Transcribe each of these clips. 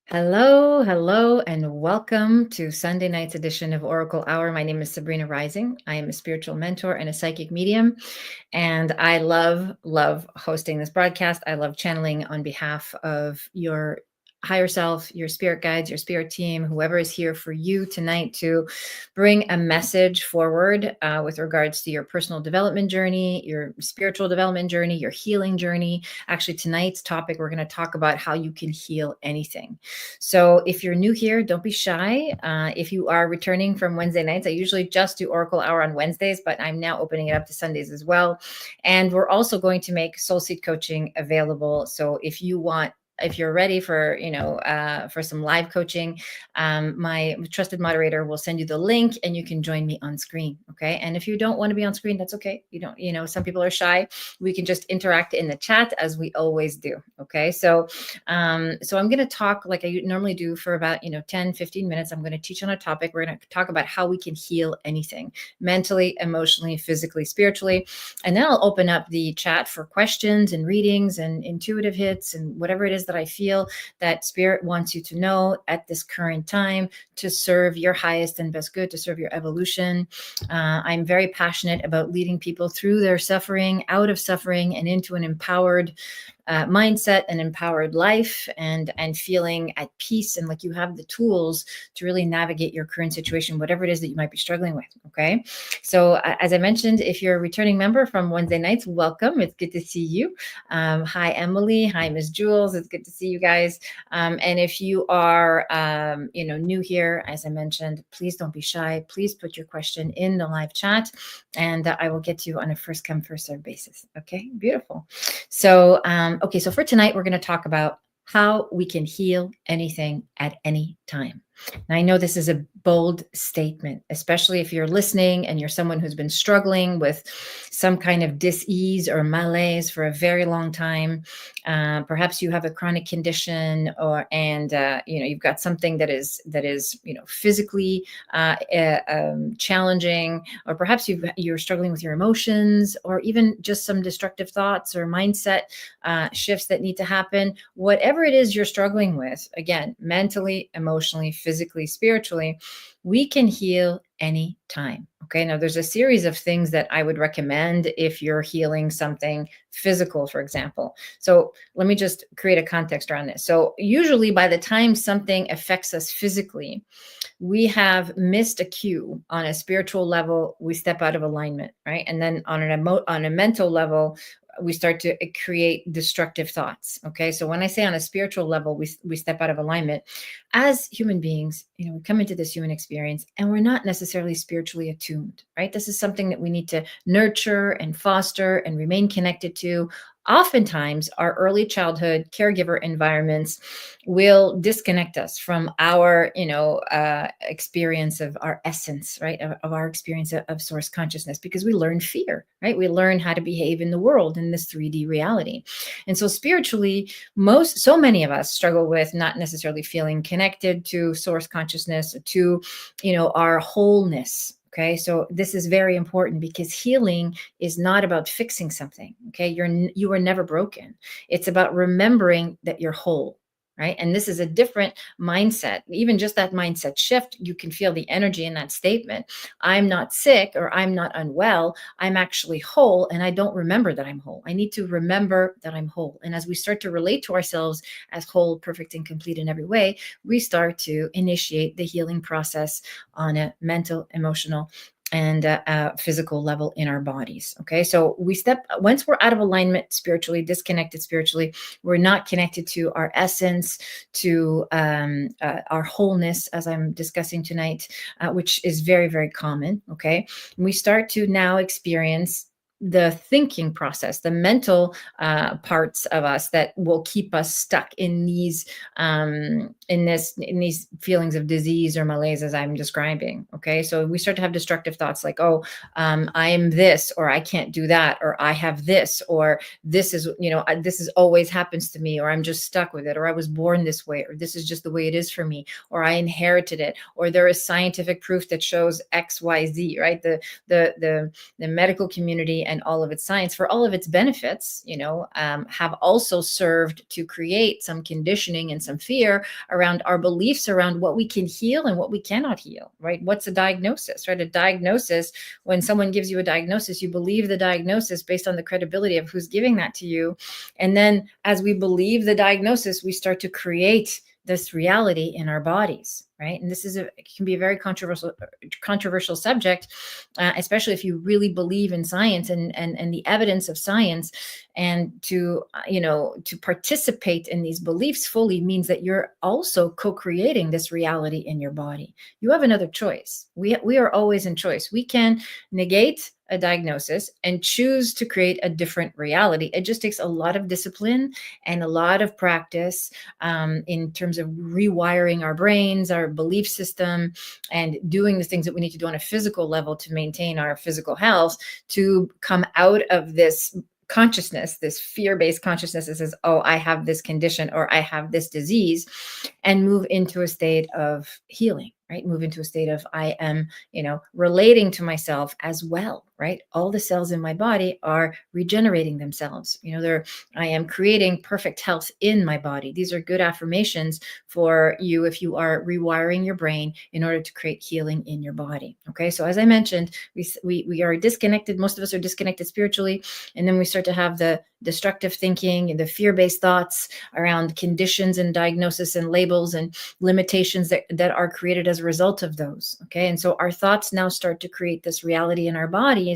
Hello, hello, and welcome to Sunday night's edition of Oracle Hour. My name is Sabrina Rising. I am a spiritual mentor and a psychic medium, and I love hosting this broadcast. I love channeling on behalf of your higher self, your spirit guides, your spirit team, whoever is here for you tonight to bring a message forward with regards to your personal development journey, your spiritual development journey, your healing journey. Actually, tonight's topic, we're going to talk about how you can heal anything. So if you're new here, don't be shy. If you are returning from Wednesday nights, I usually just do Oracle Hour on Wednesdays, but I'm now opening it up to Sundays as well. And we're also going to make Soul Seed coaching available. So if you're ready for for some live coaching, my trusted moderator will send you the link and you can join me on screen. Okay, and if you don't want to be on screen, that's okay. You don't, some people are shy. We can just interact in the chat as we always do. Okay, so I'm going to talk like I normally do for about 10-15 minutes. I'm going to teach on a topic. We're going to talk about how we can heal anything, mentally, emotionally, physically, spiritually. And then I'll open up the chat for questions and readings and intuitive hits and whatever it is that I feel that spirit wants you to know at this current time to serve your highest and best good, to serve your evolution. I'm very passionate about leading people through their suffering, out of suffering, and into an empowered mindset, and empowered life, and feeling at peace, and like you have the tools to really navigate your current situation, whatever it is that you might be struggling with. Okay, so as I mentioned, if you're a returning member from Wednesday nights, welcome. It's good to see you. Hi Emily, hi Miss Jules, it's good to see you guys. And if you are new here, as I mentioned, please don't be shy. Please put your question in the live chat, and I will get to you on a first come first serve basis. Okay, beautiful. So so for tonight, we're going to talk about how we can heal anything at any time. Now, I know this is a bold statement, especially if you're listening and you're someone who's been struggling with some kind of dis-ease or malaise for a very long time. Perhaps you have a chronic condition, and you've got something that is physically challenging, or perhaps you're struggling with your emotions, or even just some destructive thoughts or mindset shifts that need to happen. Whatever it is you're struggling with, again, mentally, emotionally, physically, spiritually, we can heal any time. Okay, now there's a series of things that I would recommend if you're healing something physical, for example. So let me just create a context around this. So usually by the time something affects us physically, we have missed a cue. On a spiritual level, we step out of alignment, right? And then on a mental level, we start to create destructive thoughts. Okay, so when I say on a spiritual level, we step out of alignment. As human beings, we come into this human experience and we're not necessarily spiritually attuned, right? This is something that we need to nurture and foster and remain connected to. Oftentimes, our early childhood caregiver environments will disconnect us from our, experience of our essence, right? Of our experience of source consciousness, because we learn fear, right? We learn how to behave in the world in this 3D reality. And so spiritually, so many of us struggle with not necessarily feeling connected to source consciousness, to, our wholeness. Okay, so this is very important, because healing is not about fixing something. Okay, you are never broken. It's about remembering that you're whole, right? And this is a different mindset. Even just that mindset shift, you can feel the energy in that statement. I'm not sick, or I'm not unwell. I'm actually whole, and I don't remember that I'm whole. I need to remember that I'm whole. And as we start to relate to ourselves as whole, perfect, and complete in every way, we start to initiate the healing process on a mental, emotional, and physical level in our bodies. Okay, so once we're out of alignment spiritually, disconnected spiritually, we're not connected to our essence, to our wholeness, as I'm discussing tonight, which is very, very common. Okay, and we start to now experience the thinking process, the mental parts of us that will keep us stuck in these feelings of disease or malaise, as I'm describing. Okay, so we start to have destructive thoughts like, oh, I'm this, or I can't do that, or I have this, or this is, this is always happens to me, or I'm just stuck with it, or I was born this way, or this is just the way it is for me, or I inherited it, or there is scientific proof that shows X, Y, Z, right? The medical community and all of its science, for all of its benefits, have also served to create some conditioning and some fear around our beliefs around what we can heal and what we cannot heal, right? What's a diagnosis, right? A diagnosis, when someone gives you a diagnosis, you believe the diagnosis based on the credibility of who's giving that to you. And then as we believe the diagnosis, we start to create this reality in our bodies, right? And it can be a very controversial subject, especially if you really believe in science and the evidence of science. And to participate in these beliefs fully means that you're also co-creating this reality in your body. You have another choice. We are always in choice. We can negate a diagnosis and choose to create a different reality. It just takes a lot of discipline and a lot of practice in terms of rewiring our brains, our belief system, and doing the things that we need to do on a physical level to maintain our physical health, to come out of this consciousness, this fear-based consciousness that says, oh, I have this condition or I have this disease, and move into a state of healing, right? Move into a state of I am, relating to myself as well, right? All the cells in my body are regenerating themselves. I am creating perfect health in my body. These are good affirmations for you if you are rewiring your brain in order to create healing in your body. Okay. So as I mentioned, we are disconnected. Most of us are disconnected spiritually. And then we start to have the destructive thinking and the fear-based thoughts around conditions and diagnosis and labels and limitations that are created as a result of those. Okay. And so our thoughts now start to create this reality in our bodies.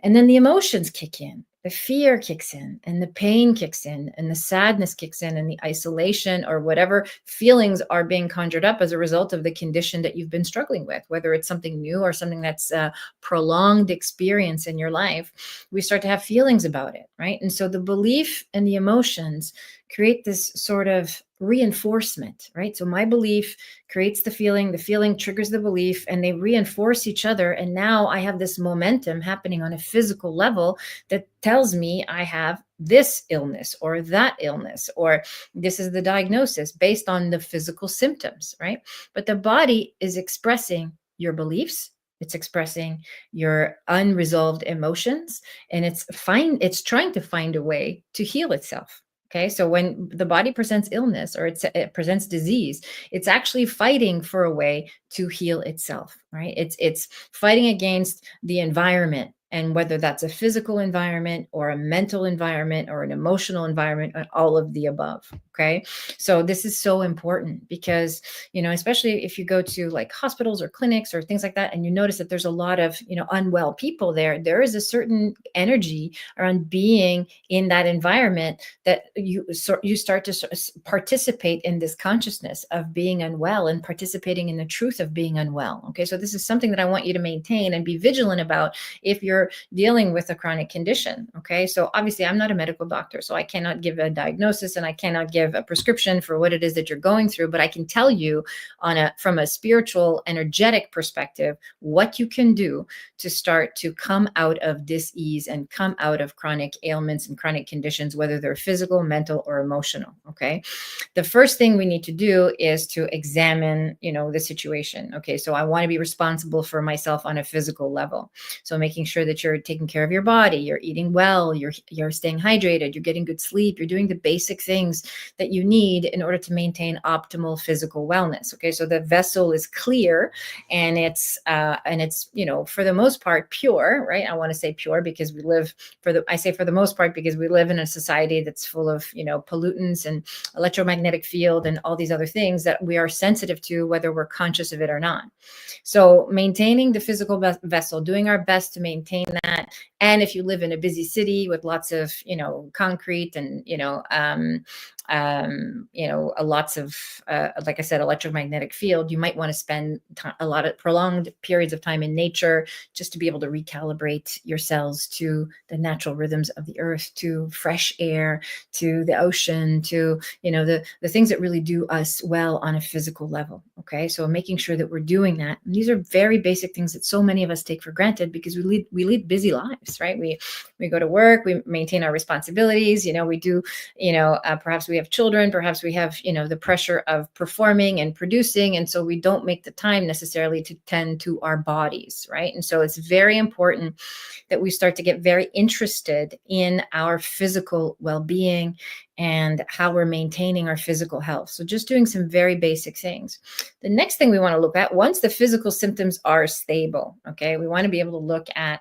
And then the emotions kick in. The fear kicks in, and the pain kicks in, and the sadness kicks in, and the isolation or whatever feelings are being conjured up as a result of the condition that you've been struggling with, whether it's something new or something that's a prolonged experience in your life. We start to have feelings about it, right? And so the belief and the emotions create this sort of reinforcement, right? So my belief creates the feeling triggers the belief, and they reinforce each other. And now I have this momentum happening on a physical level that tells me I have this illness or that illness, or this is the diagnosis based on the physical symptoms, right? But the body is expressing your beliefs. It's expressing your unresolved emotions, and it's trying to find a way to heal itself. Okay, so when the body presents illness or it presents disease, it's actually fighting for a way to heal itself, right? It's fighting against the environment, and whether that's a physical environment or a mental environment or an emotional environment, and all of the above. Okay, so this is so important because, especially if you go to like hospitals or clinics or things like that, and you notice that there's a lot of, unwell people there is a certain energy around being in that environment that you start to participate in this consciousness of being unwell and participating in the truth of being unwell. Okay, so this is something that I want you to maintain and be vigilant about if you're dealing with a chronic condition. Okay, so obviously I'm not a medical doctor, so I cannot give a diagnosis and I cannot give a prescription for what it is that you're going through, but I can tell you from a spiritual, energetic perspective, what you can do to start to come out of dis-ease and come out of chronic ailments and chronic conditions, whether they're physical, mental, or emotional. Okay, the first thing we need to do is to examine, the situation. Okay, so I want to be responsible for myself on a physical level. So making sure that you're taking care of your body, you're eating well, you're staying hydrated, you're getting good sleep, you're doing the basic things that you need in order to maintain optimal physical wellness. Okay, so the vessel is clear, and it's for the most part pure, right? I want to say pure because I say for the most part because we live in a society that's full of pollutants and electromagnetic field and all these other things that we are sensitive to, whether we're conscious of it or not. So maintaining the physical vessel, doing our best to maintain that. And if you live in a busy city with lots of concrete and lots of like I said, electromagnetic field, you might want to spend a lot of prolonged periods of time in nature just to be able to recalibrate your cells to the natural rhythms of the earth, to fresh air, to the ocean, to the things that really do us well on a physical level. Okay, so making sure that we're doing that. And these are very basic things that so many of us take for granted because we lead busy lives, right? We go to work, we maintain our responsibilities, we do, perhaps we have children, perhaps we have, the pressure of performing and producing, and so we don't make the time necessarily to tend to our bodies, right? And so it's very important that we start to get very interested in our physical well-being and how we're maintaining our physical health. So just doing some very basic things. The next thing we want to look at, once the physical symptoms are stable, okay, we want to be able to look at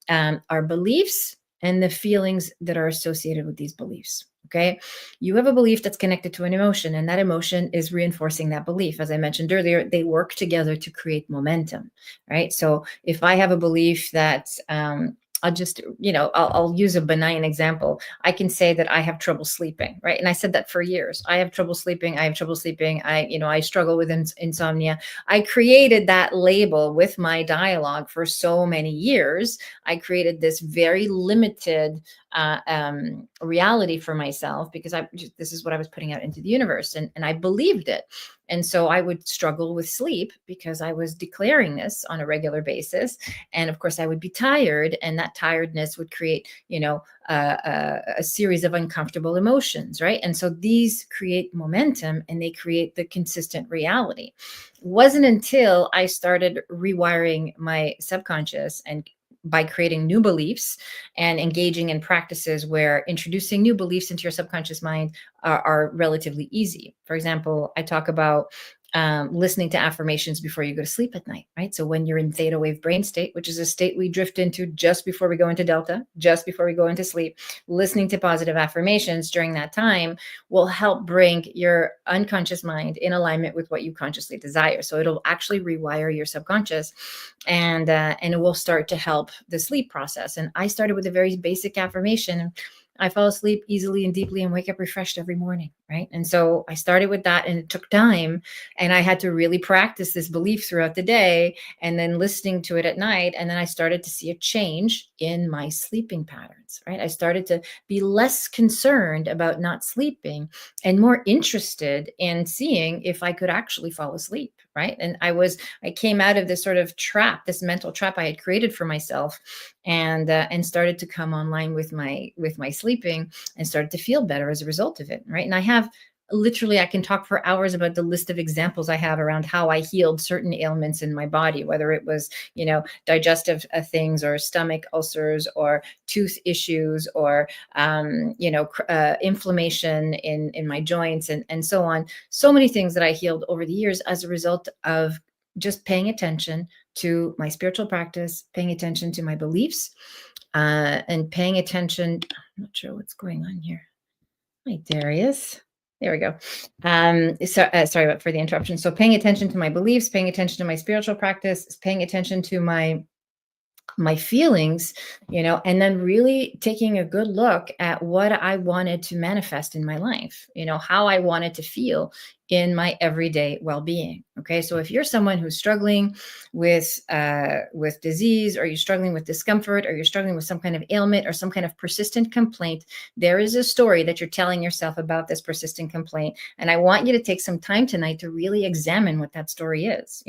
our beliefs and the feelings that are associated with these beliefs. Okay, you have a belief that's connected to an emotion, and that emotion is reinforcing that belief. As I mentioned earlier, they work together to create momentum, right? So if I have a belief that I'll just, I'll use a benign example. I can say that I have trouble sleeping, right? And I said that for years. I have trouble sleeping. I have trouble sleeping. I struggle with insomnia. I created that label with my dialogue for so many years. I created this very limited reality for myself because this is what I was putting out into the universe, and I believed it. And so I would struggle with sleep because I was declaring this on a regular basis. And of course, I would be tired, and that tiredness would create, a series of uncomfortable emotions, right? And so these create momentum, and they create the consistent reality. It wasn't until I started rewiring my subconscious and by creating new beliefs and engaging in practices where introducing new beliefs into your subconscious mind are relatively easy. For example, I talk about listening to affirmations before you go to sleep at night, right? So when you're in theta wave brain state, which is a state we drift into just before we go into delta, just before we go into sleep, listening to positive affirmations during that time will help bring your unconscious mind in alignment with what you consciously desire. So it'll actually rewire your subconscious, and it will start to help the sleep process. And I started with a very basic affirmation. I fall asleep easily and deeply and wake up refreshed every morning, right? And so I started with that, and it took time, and I had to really practice this belief throughout the day and then listening to it at night. And then I started to see a change in my sleeping patterns, right? I started to be less concerned about not sleeping and more interested in seeing if I could actually fall asleep, right? And I came out of this sort of trap, this mental trap I had created for myself, and started to come online with my sleeping, and started to feel better as a result of it, right? And I can talk for hours about the list of examples I have around how I healed certain ailments in my body, whether it was, digestive things or stomach ulcers or tooth issues or, inflammation in my joints and so on. So many things that I healed over the years as a result of just paying attention to my spiritual practice, paying attention to my beliefs, and paying attention. I'm not sure what's going on here. Hi, Darius. There we go. Sorry for the interruption. So paying attention to my beliefs, paying attention to my spiritual practice, paying attention to my feelings, and then really taking a good look at what I wanted to manifest in my life, how I wanted to feel in my everyday well-being. Okay, so if you're someone who's struggling with disease, or you're struggling with discomfort, or you're struggling with some kind of ailment or some kind of persistent complaint, there is a story that you're telling yourself about this persistent complaint, and I want you to take some time tonight to really examine what that story is.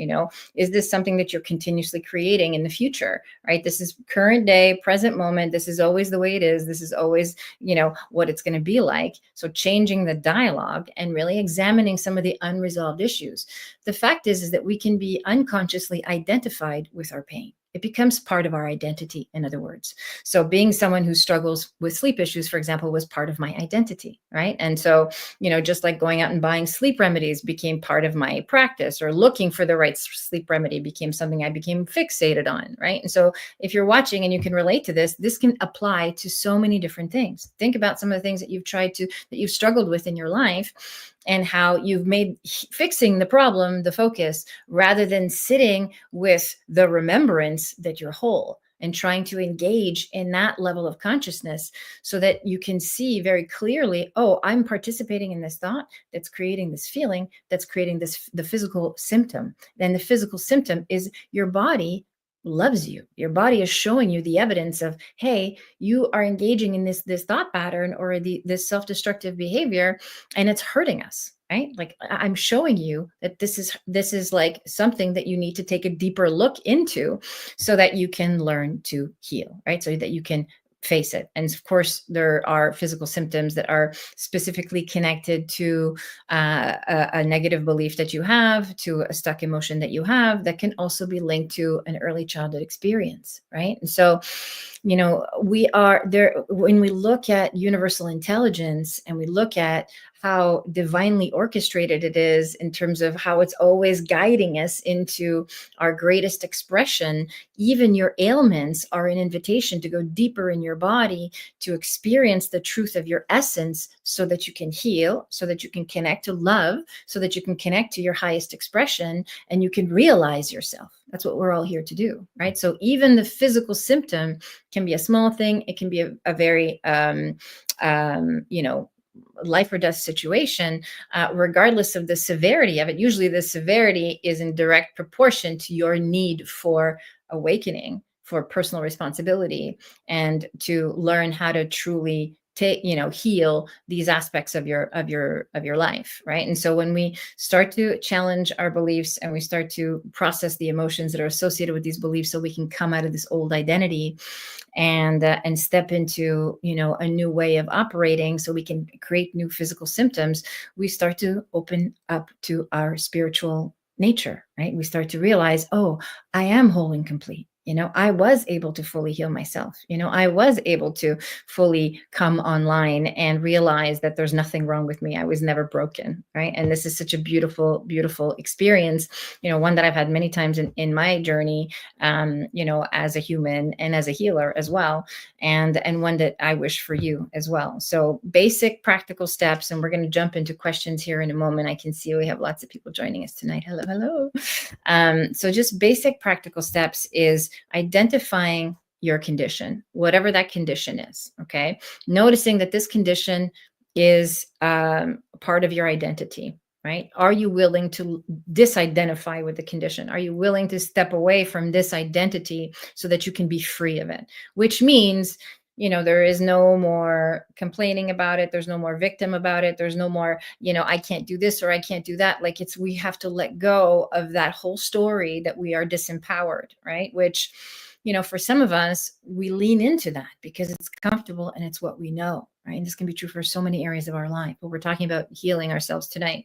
Is this something that you're continuously creating in the future? Right? This is current day, present moment. This is always the way it is. This is always, what it's going to be like. So changing the dialogue and really examining some of the unresolved issues. The fact is that we can be unconsciously identified with our pain. It becomes part of our identity, in other words. So being someone who struggles with sleep issues, for example, was part of my identity, right? And so, just like going out and buying sleep remedies became part of my practice, or looking for the right sleep remedy became something I became fixated on, right? And so if you're watching and you can relate to this can apply to so many different things. Think about some of the things that you've struggled with in your life, and how you've made fixing the problem the focus, rather than sitting with the remembrance that you're whole and trying to engage in that level of consciousness, so that you can see very clearly, oh, I'm participating in this thought that's creating this feeling, that's creating the physical symptom. Then the physical symptom is your body loves you. Your body is showing you the evidence of, hey, you are engaging in this thought pattern or this self-destructive behavior, and it's hurting us. right? Like I'm showing you that this is like something that you need to take a deeper look into so that you can learn to heal, right? So that you can face it. And of course, there are physical symptoms that are specifically connected to a negative belief that you have, to a stuck emotion that you have, that can also be linked to an early childhood experience, right? And so, we are there when we look at universal intelligence and we look at how divinely orchestrated it is in terms of how it's always guiding us into our greatest expression. Even your ailments are an invitation to go deeper in your body, to experience the truth of your essence so that you can heal, so that you can connect to love, so that you can connect to your highest expression and you can realize yourself. That's what we're all here to do, right? So even the physical symptom can be a small thing. It can be a very, life or death situation, regardless of the severity of it. Usually the severity is in direct proportion to your need for awakening, for personal responsibility, and to learn how to truly heal these aspects of your life, right? And so when we start to challenge our beliefs and we start to process the emotions that are associated with these beliefs, so we can come out of this old identity and step into a new way of operating, so we can create new physical symptoms, we start to open up to our spiritual nature, right? We start to realize, oh, I am whole and complete. I was able to fully heal myself. I was able to fully come online and realize that there's nothing wrong with me. I was never broken, right? And this is such a beautiful, beautiful experience, one that I've had many times in my journey, as a human and as a healer as well, and one that I wish for you as well. So basic practical steps, and we're going to jump into questions here in a moment. I can see we have lots of people joining us tonight. Hello, hello. So just basic practical steps is identifying your condition, whatever that condition is. Okay. Noticing that this condition is part of your identity, right? Are you willing to disidentify with the condition? Are you willing to step away from this identity so that you can be free of it? Which means, there is no more complaining about it. There's no more victim about it. There's no more, I can't do this or I can't do that. Like we have to let go of that whole story that we are disempowered, right? Which, for some of us, we lean into that because it's comfortable and it's what we know, right? And this can be true for so many areas of our life, but we're talking about healing ourselves tonight.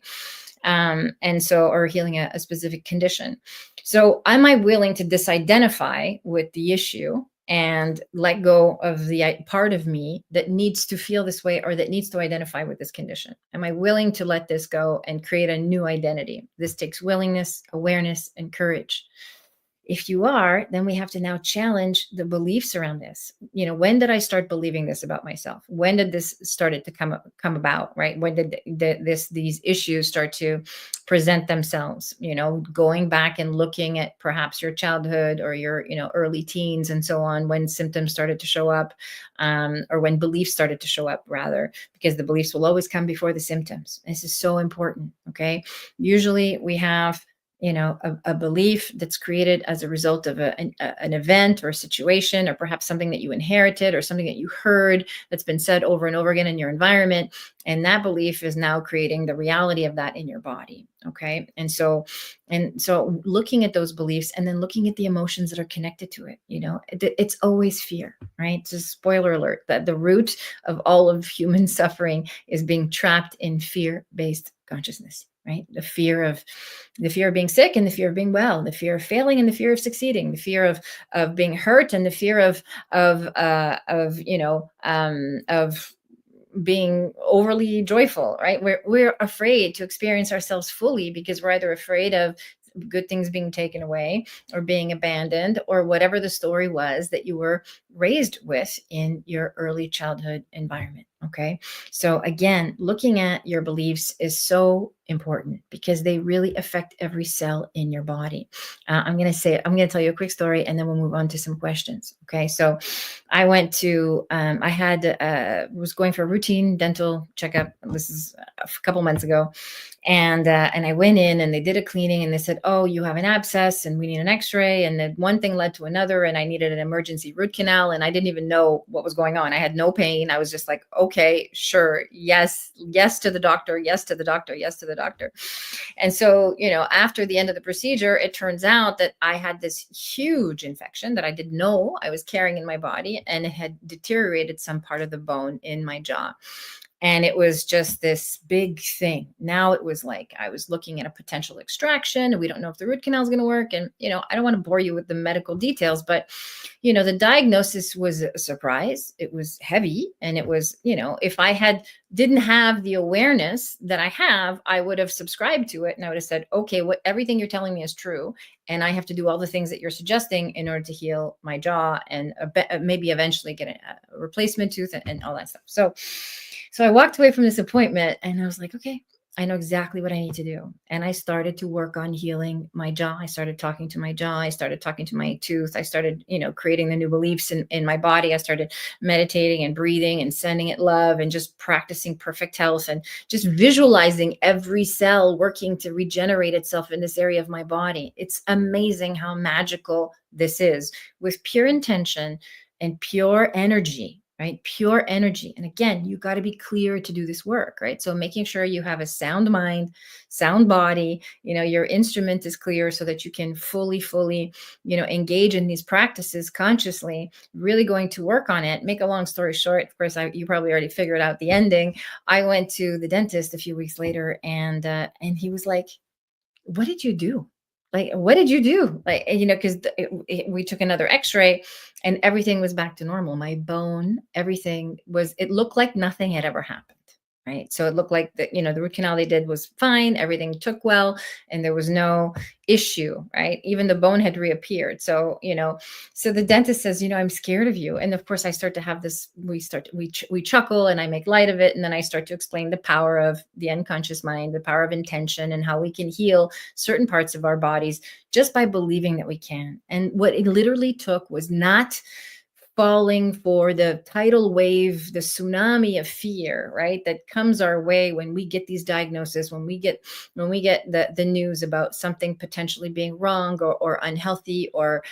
Or healing a specific condition. So am I willing to disidentify with the issue and let go of the part of me that needs to feel this way or that needs to identify with this condition? Am I willing to let this go and create a new identity? This takes willingness, awareness, and courage. If you are, then we have to now challenge the beliefs around this. When did I start believing this about myself? When did this started to come about, right? When did these issues start to present themselves? Going back and looking at perhaps your childhood or your, early teens and so on, when symptoms started to show up, or when beliefs started to show up, rather, because the beliefs will always come before the symptoms. This is so important. Okay. Usually we have a belief that's created as a result of an event or a situation, or perhaps something that you inherited or something that you heard that's been said over and over again in your environment. And that belief is now creating the reality of that in your body. Okay. And so looking at those beliefs and then looking at the emotions that are connected to it, it's always fear, right? Just spoiler alert, that the root of all of human suffering is being trapped in fear-based consciousness, right? The fear of being sick and the fear of being well, the fear of failing and the fear of succeeding, the fear of being hurt and the fear of being overly joyful, right? We're afraid to experience ourselves fully because we're either afraid of good things being taken away or being abandoned, or whatever the story was that you were raised with in your early childhood environment. Okay. So again, looking at your beliefs is so important because they really affect every cell in your body. I'm going to tell you a quick story and then we'll move on to some questions. Okay. So I went to, was going for a routine dental checkup. This is a couple months ago. And I went in and they did a cleaning and they said, oh, you have an abscess and we need an x-ray. And then one thing led to another and I needed an emergency root canal. And I didn't even know what was going on. I had no pain. I was just like, okay. okay, sure, yes, yes to the doctor, yes to the doctor, yes to the doctor. And so, after the end of the procedure, it turns out that I had this huge infection that I didn't know I was carrying in my body, and it had deteriorated some part of the bone in my jaw. And it was just this big thing. Now it was like I was looking at a potential extraction, and we don't know if the root canal is going to work. And, I don't want to bore you with the medical details, but, the diagnosis was a surprise. It was heavy. And it was, if I didn't have the awareness that I have, I would have subscribed to it. And I would have said, okay, everything you're telling me is true. And I have to do all the things that you're suggesting in order to heal my jaw and maybe eventually get a replacement tooth and all that stuff. So I walked away from this appointment and I was like, okay, I know exactly what I need to do. And I started to work on healing my jaw. I started talking to my jaw. I started talking to my tooth. I started, creating the new beliefs in my body. I started meditating and breathing and sending it love and just practicing perfect health and just visualizing every cell working to regenerate itself in this area of my body. It's amazing how magical this is with pure intention and pure energy. Right? Pure energy. And again, you got to be clear to do this work, right? So making sure you have a sound mind, sound body, your instrument is clear so that you can fully, engage in these practices consciously, really going to work on it. Make a long story short, of course, you probably already figured out the ending. I went to the dentist a few weeks later and he was like, what did you do? Like, what did you do? Like, because we took another x-ray and everything was back to normal. My bone, everything it looked like nothing had ever happened. Right. So it looked like the root canal they did was fine. Everything took well and there was no issue. Right. Even the bone had reappeared. So, so the dentist says, I'm scared of you. And of course I start to have this, we chuckle and I make light of it. And then I start to explain the power of the unconscious mind, the power of intention and how we can heal certain parts of our bodies just by believing that we can. And what it literally took was not falling for the tidal wave, the tsunami of fear, right? That comes our way when we get these diagnoses, when we get the news about something potentially being wrong or unhealthy or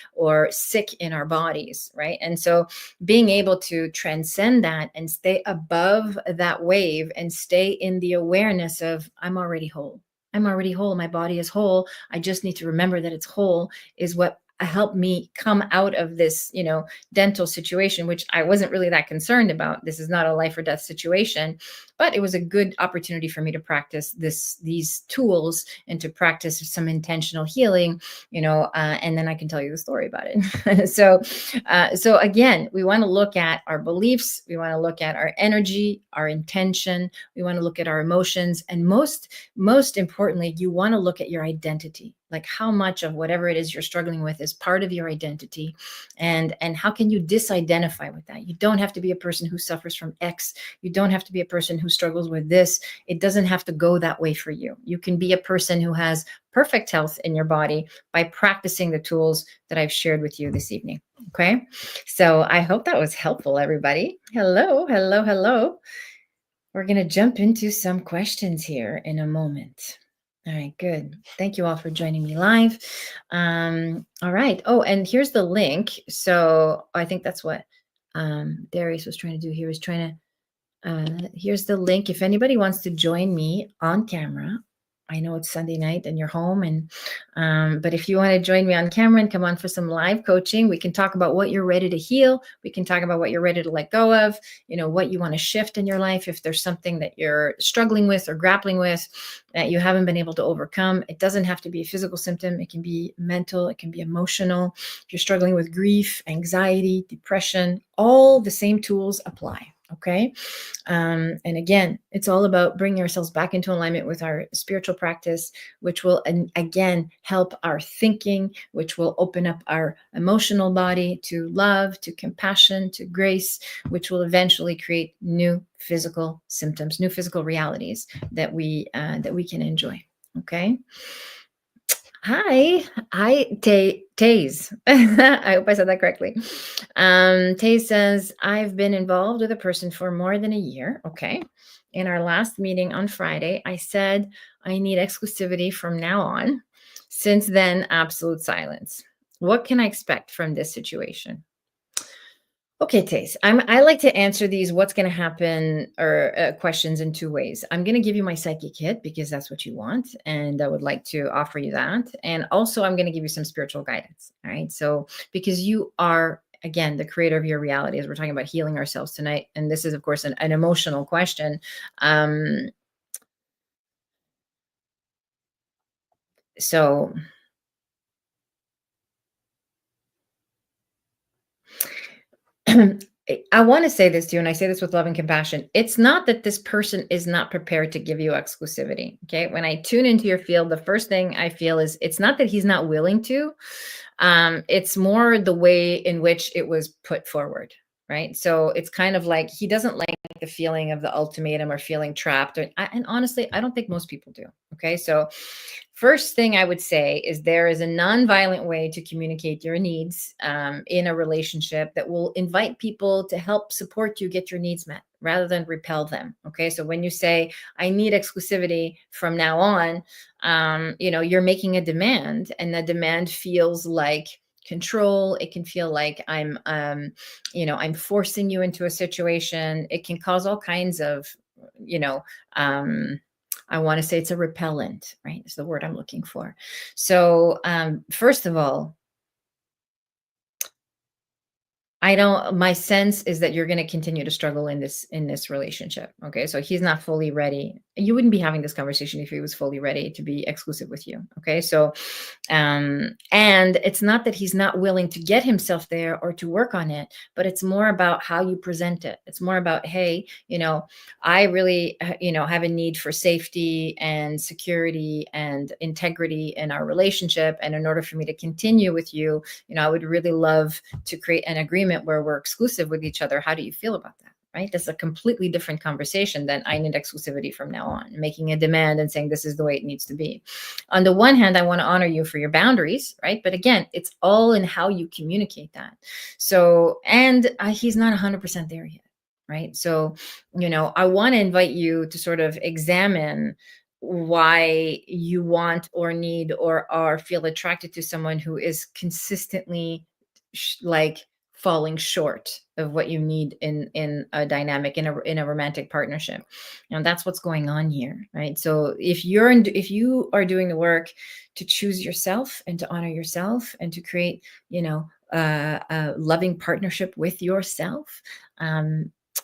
sick in our bodies, right? And so being able to transcend that and stay above that wave and stay in the awareness of I'm already whole. I'm already whole. My body is whole. I just need to remember that it's whole is what helped me come out of this, dental situation, which I wasn't really that concerned about. This is not a life or death situation, but it was a good opportunity for me to practice these tools and to practice some intentional healing, and then I can tell you the story about it. So again, we want to look at our beliefs. We want to look at our energy, our intention. We want to look at our emotions. And most importantly, you want to look at your identity. Like how much of whatever it is you're struggling with is part of your identity, and how can you disidentify with that? You don't have to be a person who suffers from X. You don't have to be a person who struggles with this. It doesn't have to go that way for you. You can be a person who has perfect health in your body by practicing the tools that I've shared with you this evening. Okay. So I hope that was helpful, everybody. Hello, hello, hello. We're going to jump into some questions here in a moment. All right, good. Thank you all for joining me live. All right. Oh, and here's the link. So I think that's what Darius was trying to do here. He's trying to, here's the link. If anybody wants to join me on camera, I know it's Sunday night and you're home, but if you want to join me on camera and come on for some live coaching, we can talk about what you're ready to heal. We can talk about what you're ready to let go of, what you want to shift in your life. If there's something that you're struggling with or grappling with that you haven't been able to overcome, it doesn't have to be a physical symptom. It can be mental. It can be emotional. If you're struggling with grief, anxiety, depression, all the same tools apply. Okay. And again, it's all about bringing ourselves back into alignment with our spiritual practice, which will, again, help our thinking, which will open up our emotional body to love, to compassion, to grace, which will eventually create new physical symptoms, new physical realities that we can enjoy. Okay. Hi, Taze. I hope I said that correctly. Taze says, I've been involved with a person for more than a year. Okay. In our last meeting on Friday, I said I need exclusivity from now on. Since then, absolute silence. What can I expect from this situation? Okay, Tace. I like to answer these what's going to happen or questions in two ways. I'm going to give you my psychic hit because that's what you want, and I would like to offer you that. And also, I'm going to give you some spiritual guidance. All right. So, because you are again the creator of your reality, as we're talking about healing ourselves tonight, and this is of course an emotional question. Um, so I want to say this to you, and I say this with love and compassion. It's not that this person is not prepared to give you exclusivity. Okay. When I tune into your field, the first thing I feel is it's not that he's not willing to, it's more the way in which it was put forward. Right. So it's kind of like he doesn't like the feeling of the ultimatum or feeling trapped. And honestly, I don't think most people do. Okay. So, first thing I would say is there is a nonviolent way to communicate your needs in a relationship that will invite people to help support you get your needs met rather than repel them. Okay. So when you say, I need exclusivity from now on, you're making a demand, and the demand feels like control. It can feel like I'm forcing you into a situation. It can cause all kinds of, you know, um, I want to say it's a repellent, right? Is the word I'm looking for. So, first of all, I don't my sense is that you're gonna continue to struggle in this relationship, okay? So he's not fully ready. You wouldn't be having this conversation if he was fully ready to be exclusive with you, okay? So, and it's not that he's not willing to get himself there or to work on it, but it's more about how you present it. It's more about, "Hey, I really, have a need for safety and security and integrity in our relationship, and in order for me to continue with you, I would really love to create an agreement where we're exclusive with each other. How do you feel about that?" Right? That's a completely different conversation than I need exclusivity from now on, making a demand and saying this is the way it needs to be. On the one hand, I want to honor you for your boundaries, right? But again, it's all in how you communicate that. So, and he's not 100% there yet, right? So, I want to invite you to sort of examine why you want or need or are feel attracted to someone who is consistently like falling short of what you need in a dynamic in a romantic partnership. That's what's going on here, right? So if you are doing the work to choose yourself and to honor yourself and to create, a loving partnership with yourself,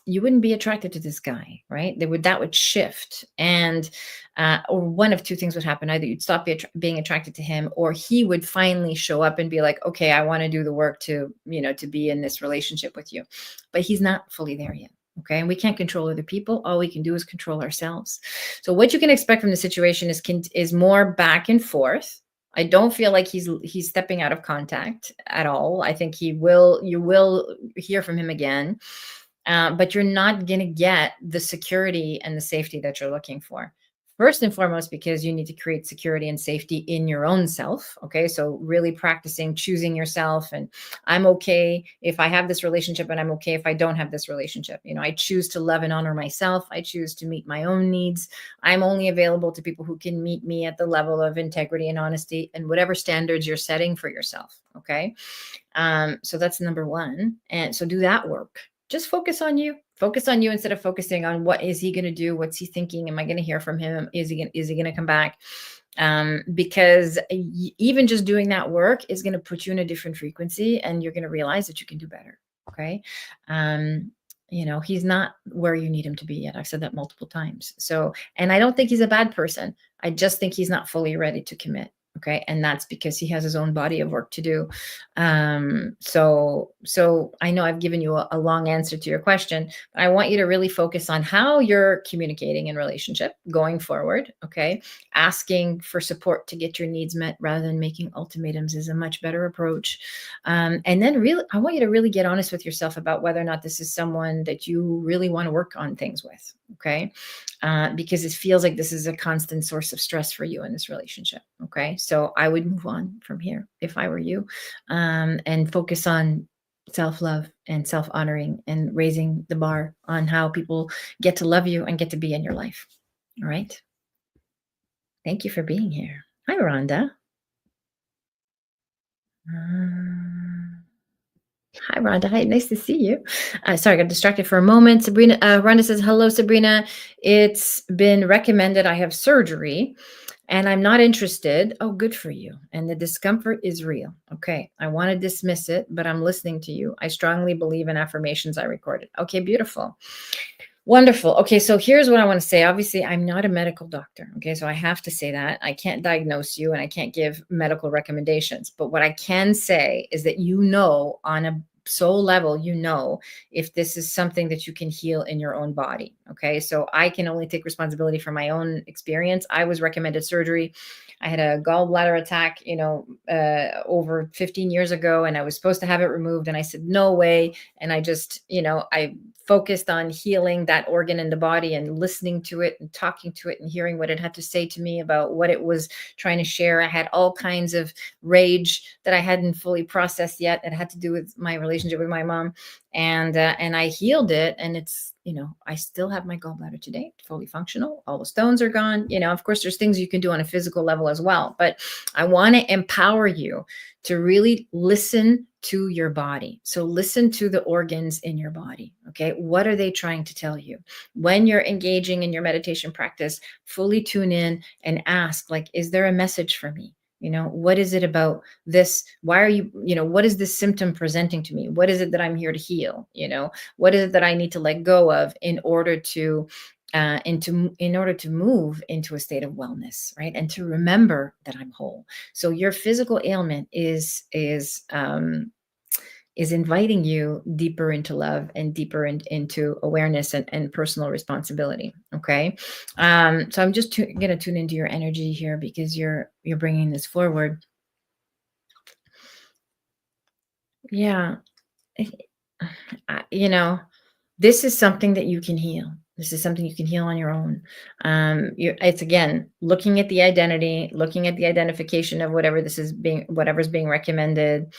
you wouldn't be attracted to this guy, right? That would shift, and or one of two things would happen: either you'd stop being attracted to him, or he would finally show up and be like, "Okay, I want to do the work to be in this relationship with you," but he's not fully there yet. Okay, and we can't control other people. All we can do is control ourselves. So what you can expect from the situation is more back and forth. I don't feel like he's stepping out of contact at all. I think you will hear from him again, but you're not going to get the security and the safety that you're looking for. First and foremost, because you need to create security and safety in your own self. Okay. So, really practicing choosing yourself. And I'm okay if I have this relationship, and I'm okay if I don't have this relationship. I choose to love and honor myself. I choose to meet my own needs. I'm only available to people who can meet me at the level of integrity and honesty and whatever standards you're setting for yourself. Okay. So that's number one. And so do that work. Just focus on you. Focus on you instead of focusing on what is he going to do? What's he thinking? Am I going to hear from him? Is he going to come back? Because even just doing that work is going to put you in a different frequency, and you're going to realize that you can do better. Okay. He's not where you need him to be yet. I've said that multiple times. So, and I don't think he's a bad person. I just think he's not fully ready to commit. Okay. And that's because he has his own body of work to do. So I know I've given you a long answer to your question, but I want you to really focus on how you're communicating in relationship going forward. Okay. Asking for support to get your needs met rather than making ultimatums is a much better approach. And then really, I want you to really get honest with yourself about whether or not this is someone that you really want to work on things with. Okay. Because it feels like this is a constant source of stress for you in this relationship. Okay. So I would move on from here if I were you, and focus on self love and self honoring and raising the bar on how people get to love you and get to be in your life. All right. Thank you for being here. Hi, Rhonda. Uh, Hi, Rhonda. Hi, nice to see you. Sorry, I got distracted for a moment. Sabrina, Rhonda says, hello, Sabrina. It's been recommended I have surgery and I'm not interested. Oh, good for you. And the discomfort is real. Okay. I want to dismiss it, but I'm listening to you. I strongly believe in affirmations I recorded. Okay, beautiful. Wonderful. Okay, so here's what I want to say. Obviously, I'm not a medical doctor. Okay, so I have to say that. I can't diagnose you and I can't give medical recommendations. But what I can say is that on a soul level, if this is something that you can heal in your own body. Okay, so I can only take responsibility for my own experience. I was recommended surgery. I had a gallbladder attack, over 15 years ago, and I was supposed to have it removed. And I said, no way. And I just, I focused on healing that organ in the body and listening to it and talking to it and hearing what it had to say to me about what it was trying to share. I had all kinds of rage that I hadn't fully processed yet that had to do with my relationship with my mom. And I healed it. And it's, I still have my gallbladder today, fully functional. All the stones are gone. Of course, there's things you can do on a physical level as well. But I want to empower you to really listen to your body. So listen to the organs in your body. Okay. What are they trying to tell you? When you're engaging in your meditation practice, fully tune in and ask, like, is there a message for me? What is it about this? Why are you, what is this symptom presenting to me? What is it that I'm here to heal? What is it that I need to let go of in order to move into a state of wellness, right? And to remember that I'm whole. So your physical ailment is inviting you deeper into love and deeper into awareness and personal responsibility. Okay. So I'm just going to tune into your energy here because you're bringing this forward. Yeah. This is something that you can heal. This is something you can heal on your own. It's again looking at the identity, looking at the identification of whatever's being recommended.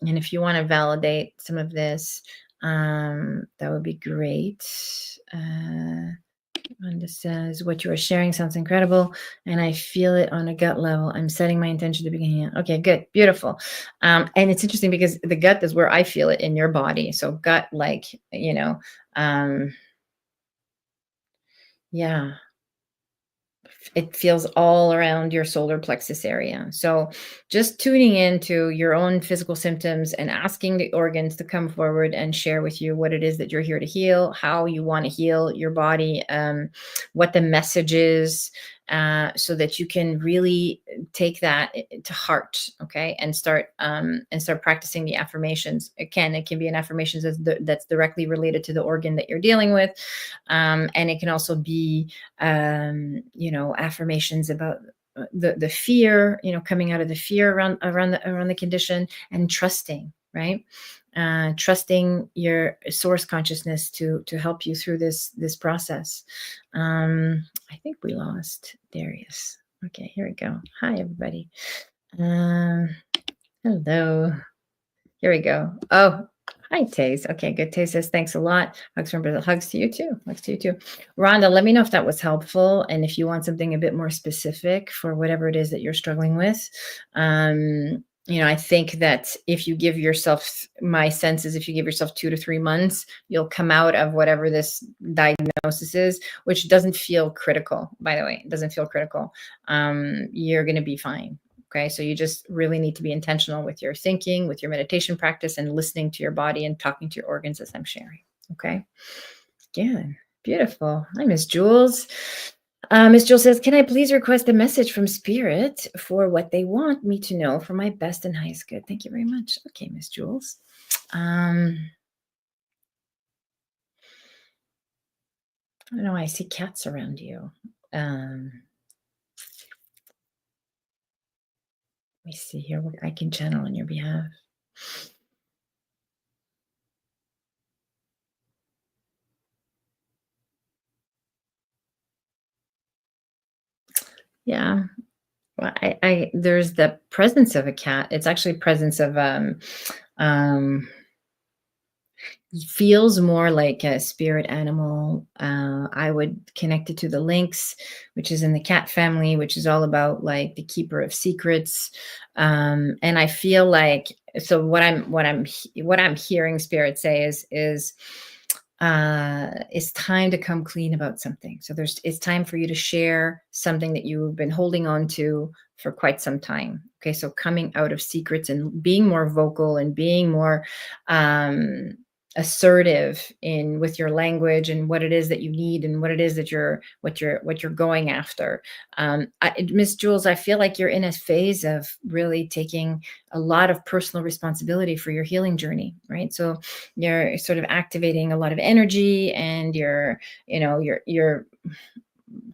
And if you want to validate some of this, that would be great. Rhonda says, what you are sharing sounds incredible, and I feel it on a gut level. I'm setting my intention to begin. Okay, good, beautiful. And it's interesting because the gut is where I feel it in your body. So gut, yeah, it feels all around your solar plexus area. So just tuning into your own physical symptoms and asking the organs to come forward and share with you what it is that you're here to heal, how you want to heal your body, what the message is, so that you can really take that to heart, okay, and start practicing the affirmations. Again, it can be an affirmations that's directly related to the organ that you're dealing with, and it can also be affirmations about the fear, coming out of the fear around the condition, and trusting, right? Trusting your source consciousness to help you through this process. I think we lost Darius. Okay, here we go. Hi, everybody. Hello. Here we go. Oh, hi, Taze. Okay, good. Taze says, thanks a lot. Hugs from Brazil. Hugs to you too. Hugs to you too. Rhonda, let me know if that was helpful. And if you want something a bit more specific for whatever it is that you're struggling with. I think that if you give yourself, my sense is if you give yourself 2 to 3 months, you'll come out of whatever this diagnosis is, which doesn't feel critical, by the way. It doesn't feel critical. You're going to be fine. Okay, so you just really need to be intentional with your thinking, with your meditation practice, and listening to your body and talking to your organs as I'm sharing. Okay, again, beautiful. Hi, Miss Jules. Miss Jules says, can I please request a message from Spirit for what they want me to know for my best and highest good? Thank you very much. Okay, Miss Jules. I don't know. I see cats around you. Let me see here what I can channel on your behalf. Yeah. Well, there's the presence of a cat. It's actually presence of feels more like a spirit animal. I would connect it to the lynx, which is in the cat family, which is all about like the keeper of secrets. And I feel like So what I'm hearing spirit say is it's time to come clean about something. So it's time for you to share something that you've been holding on to for quite some time. Okay, so coming out of secrets and being more vocal and being more um assertive in with your language and what it is that you need and what it is that you're going after. Miss Jules, I feel like you're in a phase of really taking a lot of personal responsibility for your healing journey, right? So you're sort of activating a lot of energy, and you're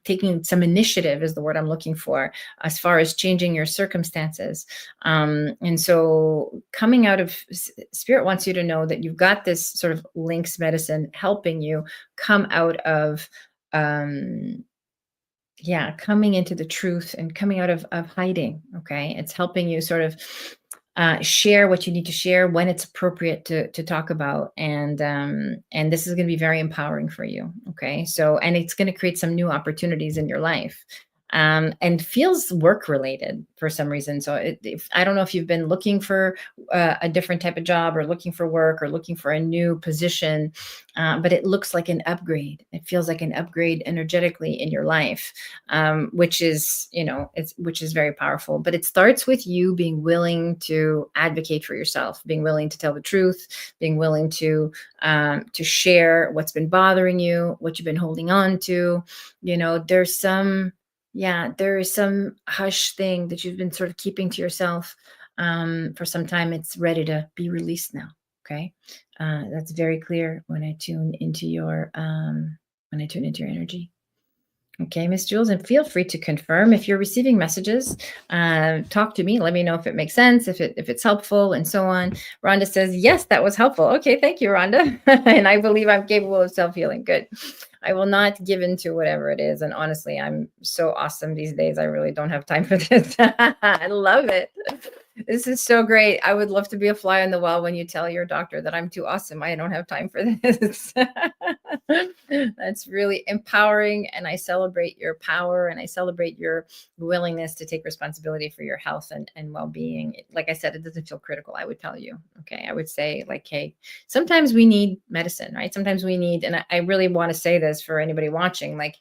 taking some initiative is the word I'm looking for, as far as changing your circumstances. And so coming out of spirit wants you to know that you've got this sort of links medicine helping you come out of um, yeah, coming into the truth and coming out of hiding. Okay, it's helping you sort of share what you need to share when it's appropriate to talk about, and this is going to be very empowering for you. Okay, so and it's going to create some new opportunities in your life. And feels work related for some reason. So I don't know if you've been looking for a different type of job, or looking for work, or looking for a new position, but it looks like an upgrade. It feels like an upgrade energetically in your life, which is, which is very powerful. But it starts with you being willing to advocate for yourself, being willing to tell the truth, being willing to share what's been bothering you, what you've been holding on to. There's some, yeah, there is some hush thing that you've been sort of keeping to yourself for some time. It's ready to be released now. Okay, that's very clear when I tune into your energy. Okay, Miss Jules, and feel free to confirm if you're receiving messages. Talk to me. Let me know if it makes sense, if it's helpful, and so on. Rhonda says, yes, that was helpful. Okay, thank you, Rhonda. And I believe I'm capable of self-healing. Good. I will not give in to whatever it is. And honestly, I'm so awesome these days. I really don't have time for this. I love it. This is so great. I would love to be a fly on the wall when you tell your doctor that I'm too awesome. I don't have time for this. That's really empowering. And I celebrate your power, and I celebrate your willingness to take responsibility for your health and well-being. Like I said, it doesn't feel critical, I would tell you. Okay. I would say, like, hey, sometimes we need medicine, right? Sometimes we need, and I really want to say this for anybody watching, like,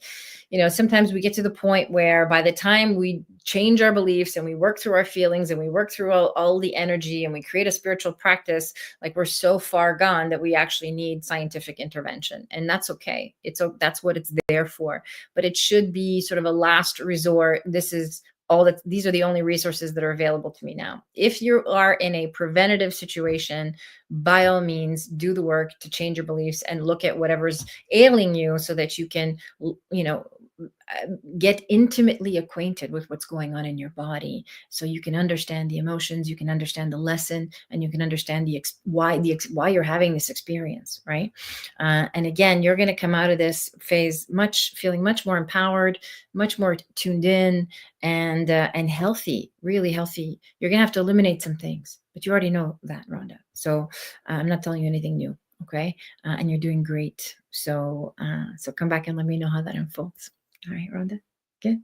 sometimes we get to the point where by the time we change our beliefs and we work through our feelings and we work through all the energy and we create a spiritual practice, like, we're so far gone that we actually need scientific intervention. And that's okay. That's what it's there for. But it should be sort of a last resort. These are the only resources that are available to me now. If you are in a preventative situation, by all means, do the work to change your beliefs and look at whatever's ailing you so that you can, get intimately acquainted with what's going on in your body, so you can understand the emotions, you can understand the lesson, and you can understand why you're having this experience, right? And again, you're going to come out of this phase feeling much more empowered, much more tuned in, and healthy, really healthy. You're going to have to eliminate some things, but you already know that, Rhonda. So I'm not telling you anything new. Okay. And you're doing great. So come back and let me know how that unfolds. All right, Rhonda. Good.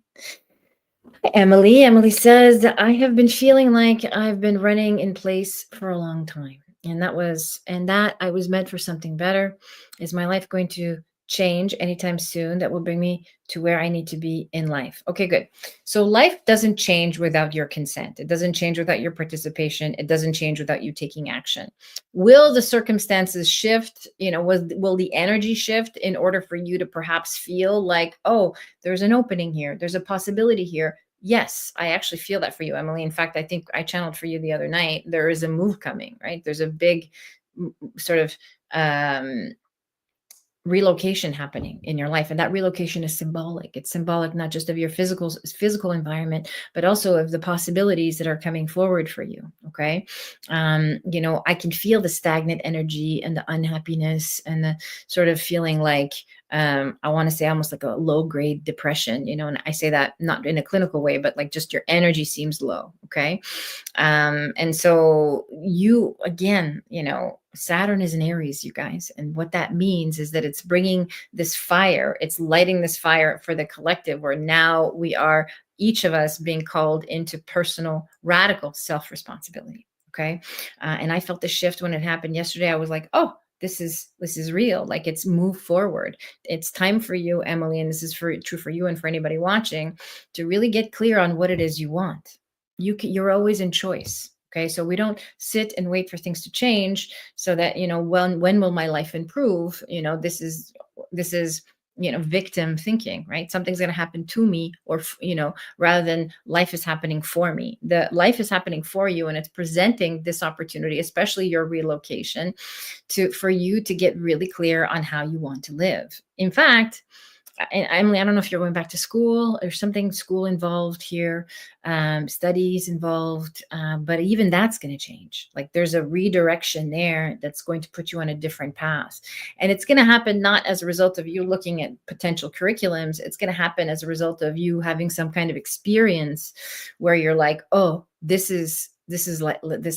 Emily says, I have been feeling like I've been running in place for a long time. And that I was meant for something better. Is my life going to change anytime soon that will bring me to where I need to be in life? Okay, good. So life doesn't change without your consent. It doesn't change without your participation. It doesn't change without you taking action. Will the circumstances shift? Will the energy shift in order for you to perhaps feel like, oh, there's an opening here, there's a possibility here? Yes, I actually feel that for you, Emily. In fact, I think I channeled for you the other night. There is a move coming, right? There's a big sort of relocation happening in your life, and that relocation is symbolic. It's symbolic not just of your physical environment, but also of the possibilities that are coming forward for you. Okay. I can feel the stagnant energy and the unhappiness and the sort of feeling like, I want to say almost like a low grade depression, and I say that not in a clinical way, but like just your energy seems low. Okay. And so again, Saturn is in Aries, you guys. And what that means is that it's bringing this fire, it's lighting this fire for the collective, where now we are, each of us, being called into personal, radical self-responsibility. Okay. And I felt the shift when it happened yesterday. I was like, oh, this is real. Like, it's move forward. It's time for you, Emily, and this is true for you and for anybody watching, to really get clear on what it is you want. You're always in choice. Okay, so we don't sit and wait for things to change so that, when will my life improve? This is victim thinking, right? Something's going to happen to me, or rather than life is happening for me. The life is happening for you, and it's presenting this opportunity, especially your relocation, for you to get really clear on how you want to live. In fact, and Emily, I don't know if you're going back to school or something school involved here, studies involved, but even that's going to change. Like, there's a redirection there that's going to put you on a different path. And it's going to happen not as a result of you looking at potential curriculums. It's going to happen as a result of you having some kind of experience where you're like, oh, this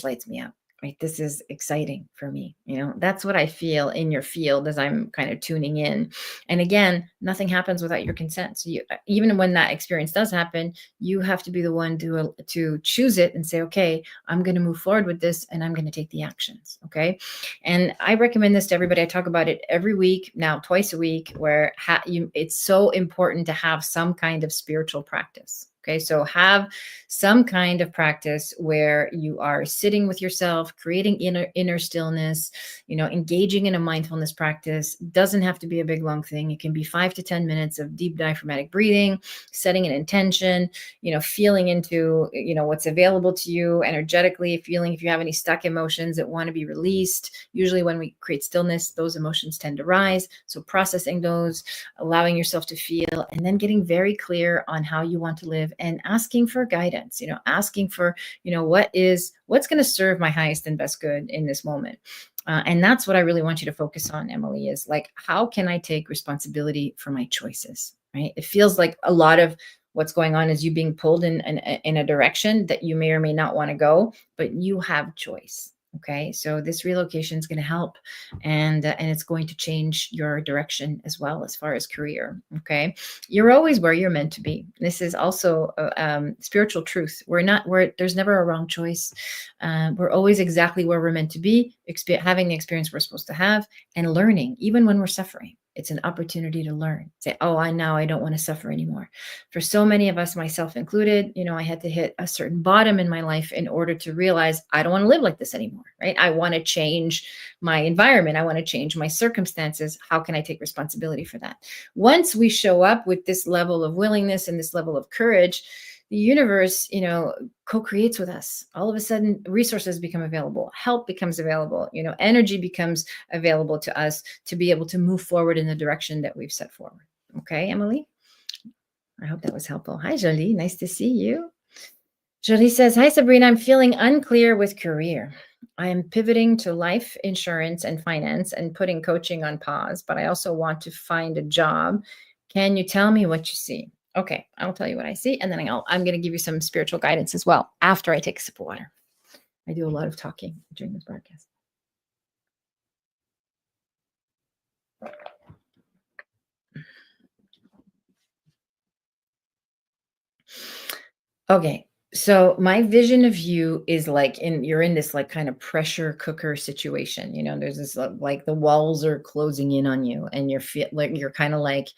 lights me up. Right. This is exciting for me. That's what I feel in your field as I'm kind of tuning in. And again, nothing happens without your consent. So even when that experience does happen, you have to be the one to choose it and say, okay, I'm going to move forward with this, and I'm going to take the actions. Okay. And I recommend this to everybody. I talk about it every week now, twice a week, where it's so important to have some kind of spiritual practice. Okay, so have some kind of practice where you are sitting with yourself, creating inner stillness, engaging in a mindfulness practice. Doesn't have to be a big, long thing. It can be 5 to 10 minutes of deep diaphragmatic breathing, setting an intention, feeling into, what's available to you energetically, feeling if you have any stuck emotions that want to be released. Usually when we create stillness, those emotions tend to rise. So processing those, allowing yourself to feel, and then getting very clear on how you want to live, and asking for guidance, asking for, what's going to serve my highest and best good in this moment. And that's what I really want you to focus on, Emily, is like, how can I take responsibility for my choices, right? It feels like a lot of what's going on is you being pulled in a direction that you may or may not want to go, but you have choice. Okay, so this relocation is going to help, and it's going to change your direction as well as far as career. Okay, you're always where you're meant to be. This is also spiritual truth. There's never a wrong choice. We're always exactly where we're meant to be, having the experience we're supposed to have, and learning, even when we're suffering. It's an opportunity to learn. Say, oh, I don't want to suffer anymore. For so many of us, myself included, I had to hit a certain bottom in my life in order to realize I don't want to live like this anymore, right? I want to change my environment. I want to change my circumstances. How can I take responsibility for that? Once we show up with this level of willingness and this level of courage, the universe, co-creates with us. All of a sudden, resources become available, help becomes available, energy becomes available to us to be able to move forward in the direction that we've set forward. Okay, Emily? I hope that was helpful. Hi, Jolie. Nice to see you. Jolie says, hi, Sabrina. I'm feeling unclear with career. I am pivoting to life insurance and finance and putting coaching on pause, but I also want to find a job. Can you tell me what you see? Okay, I'll tell you what I see, and then I'm going to give you some spiritual guidance as well after I take a sip of water. I do a lot of talking during this broadcast. Okay, so my vision of you is like you're in this like kind of pressure cooker situation. There's this like the walls are closing in on you, and you're kind of like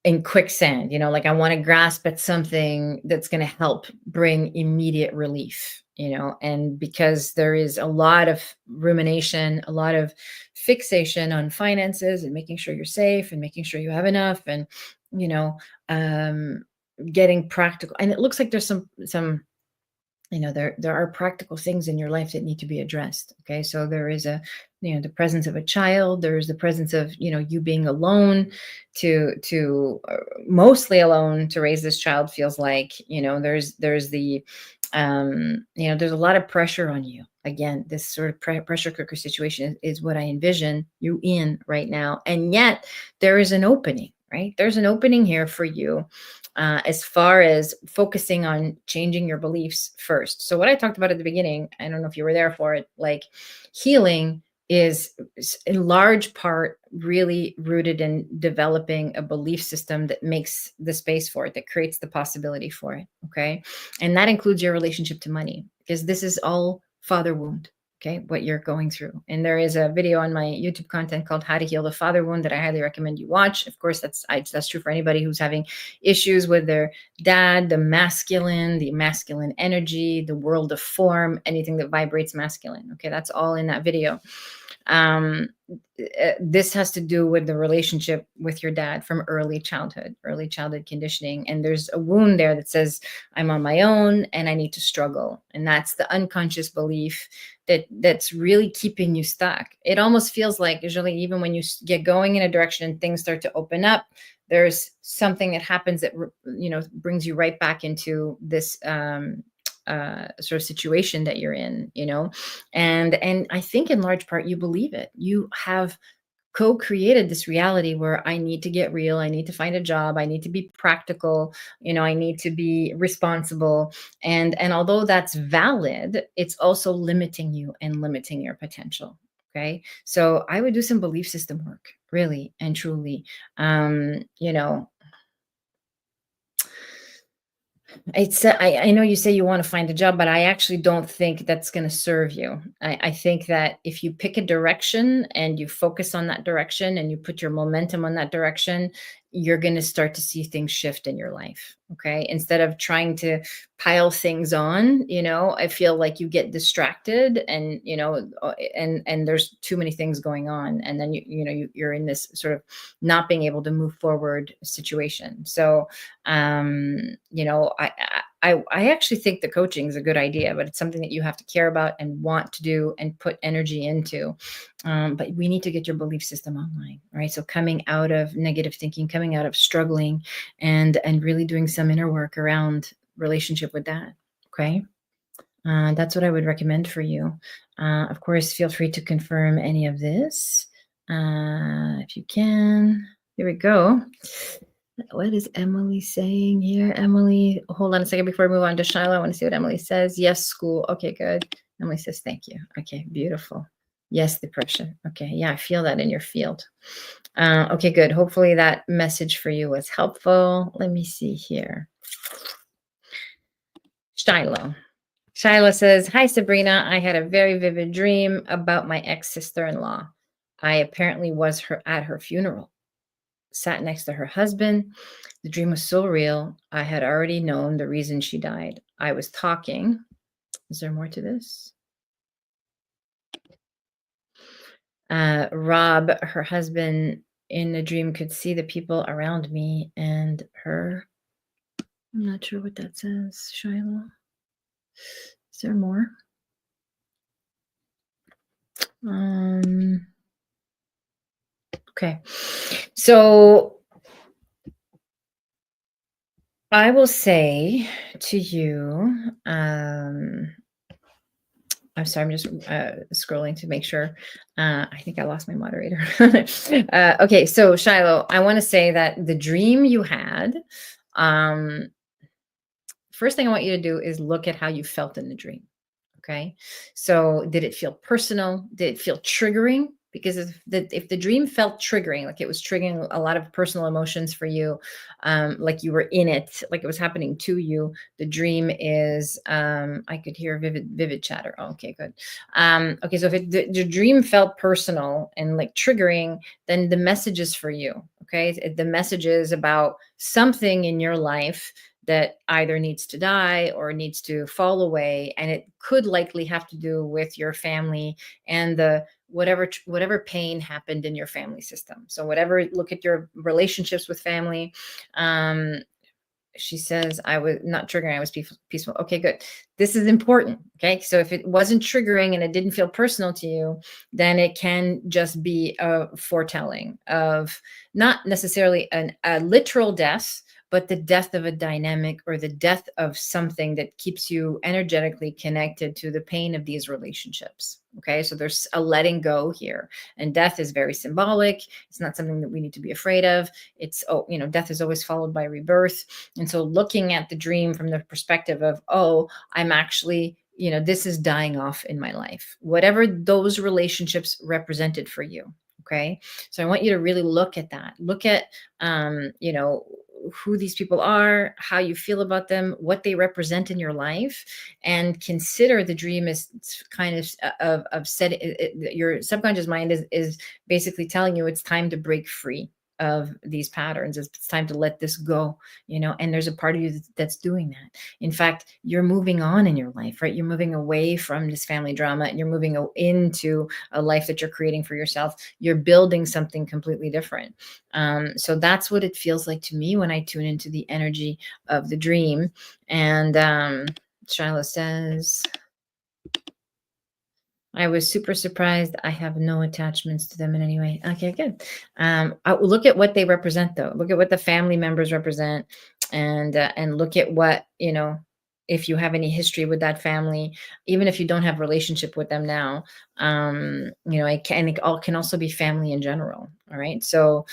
in quicksand, like I want to grasp at something that's going to help bring immediate relief, and because there is a lot of rumination, a lot of fixation on finances and making sure you're safe and making sure you have enough, and, getting practical. And it looks like there's some there are practical things in your life that need to be addressed. Okay, so there is the presence of a child. There's the presence of you being alone mostly alone to raise this child. Feels like there's the there's a lot of pressure on you. Again, this sort of pressure cooker situation is what I envision you in right now, and yet there is an opening. Right, there's an opening here for you. As far as focusing on changing your beliefs first. So what I talked about at the beginning, I don't know if you were there for it, like healing is in large part really rooted in developing a belief system that makes the space for it, that creates the possibility for it. Okay. And that includes your relationship to money, because this is all father wound. Okay, what you're going through. And there is a video on my YouTube content called How to Heal the Father Wound that I highly recommend you watch. Of course, that's true for anybody who's having issues with their dad, the masculine energy, the world of form, anything that vibrates masculine. Okay, that's all in that video. This has to do with the relationship with your dad from early childhood conditioning. And there's a wound there that says, I'm on my own and I need to struggle. And that's the unconscious belief that's really keeping you stuck. It almost feels like, usually, even when you get going in a direction and things start to open up, there's something that happens that, brings you right back into this, sort of situation that you're in, and I think in large part you believe it. You have co-created this reality where I need to get real, I need to find a job, I need to be practical, I need to be responsible. And although that's valid, it's also limiting you and limiting your potential. Okay, so I would do some belief system work, really and truly. You know, I know you say you want to find a job, but I actually don't think that's going to serve you. I think that if you pick a direction and you focus on that direction and you put your momentum on that direction, you're going to start to see things shift in your life. Okay. Instead of trying to pile things on, I feel like you get distracted and, and there's too many things going on. And then, you're in this sort of not being able to move forward situation. So, I actually think the coaching is a good idea, but it's something that you have to care about and want to do and put energy into. But we need to get your belief system online, right? So coming out of negative thinking, coming out of struggling, and really doing some inner work around relationship with that. Okay. That's what I would recommend for you. Of course, feel free to confirm any of this if you can. Here we go. What is Emily saying here? Emily, hold on a second before we move on to Shiloh. I want to see what Emily says. Yes, school. Okay, good. Emily says, thank you. Okay, beautiful. Yes, depression. Okay, yeah, I feel that in your field. Okay, good. Hopefully that message for you was helpful. Let me see here. Shiloh. Shiloh says, hi, Sabrina. I had a very vivid dream about my ex-sister-in-law. I apparently was at her funeral, sat next to her husband. The dream was so real. I had already known the reason she died. I was talking. Is there more to this? Rob, her husband, in the dream could see the people around me and her. I'm not sure what that says, Shiloh. Is there more? Okay. So I will say to you, I'm sorry, I'm just scrolling to make sure. I think I lost my moderator. Okay, so Shiloh, I want to say that the dream you had, first thing I want you to do is look at how you felt in the dream. Okay, so did it feel personal? Did it feel triggering? Because if the dream felt triggering, like it was triggering a lot of personal emotions for you, like you were in it, like it was happening to you, the dream is, I could hear vivid chatter. Oh, okay, good. Okay, so if the dream felt personal and like triggering, then the message is for you. Okay, the message is about something in your life that either needs to die or needs to fall away, and it could likely have to do with your family and the whatever pain happened in your family system. So whatever, look at your relationships with family. She says, I was not triggering, I was peaceful. Okay, good. This is important. Okay, so if it wasn't triggering and it didn't feel personal to you, then it can just be a foretelling of not necessarily a literal death, but the death of a dynamic or the death of something that keeps you energetically connected to the pain of these relationships. Okay, so there's a letting go here, and death is very symbolic. It's not something that we need to be afraid of. It's, death is always followed by rebirth. And so looking at the dream from the perspective of, I'm actually, this is dying off in my life, whatever those relationships represented for you. Okay, so I want you to really look at that. Look at, who these people are, how you feel about them, what they represent in your life, and consider the dream as kind of setting your subconscious mind is basically telling you it's time to break free of these patterns. It's time to let this go, and there's a part of you that's doing that. In fact, you're moving on in your life, right? You're moving away from this family drama and you're moving into a life that you're creating for yourself. You're building something completely different. So that's what it feels like to me when I tune into the energy of the dream. And Shiloh says, I was super surprised. I have no attachments to them in any way. Okay, good. Look at what they represent, though. Look at what the family members represent, and look at what if you have any history with that family, even if you don't have relationship with them now. It all can also be family in general. All right, so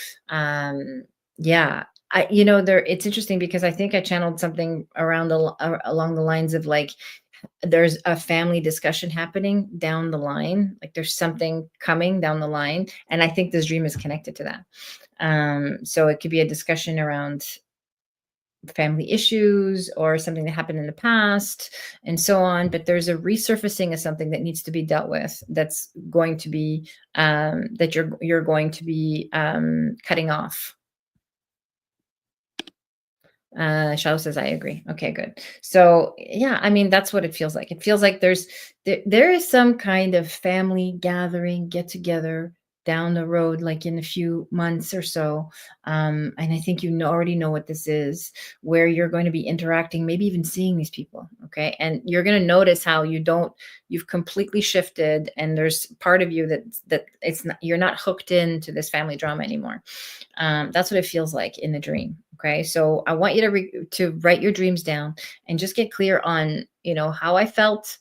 yeah. It's interesting because I think I channeled something along the lines of like there's a family discussion happening down the line, like there's something coming down the line, and I think this dream is connected to that. So it could be a discussion around family issues or something that happened in the past and so on, but there's a resurfacing of something that needs to be dealt with, that's going to be that you're going to be cutting off. Shadow says, I agree. Okay, good. So yeah, I mean, that's what it feels like. It feels like there is some kind of family gathering, get together down the road, like in a few months or so. And I think already know what this is, where you're going to be interacting, maybe even seeing these people. Okay. And you're going to notice how you've completely shifted, and there's part of you that you're not hooked into this family drama anymore. That's what it feels like in the dream. Okay, so I want you to write your dreams down and just get clear on how I felt,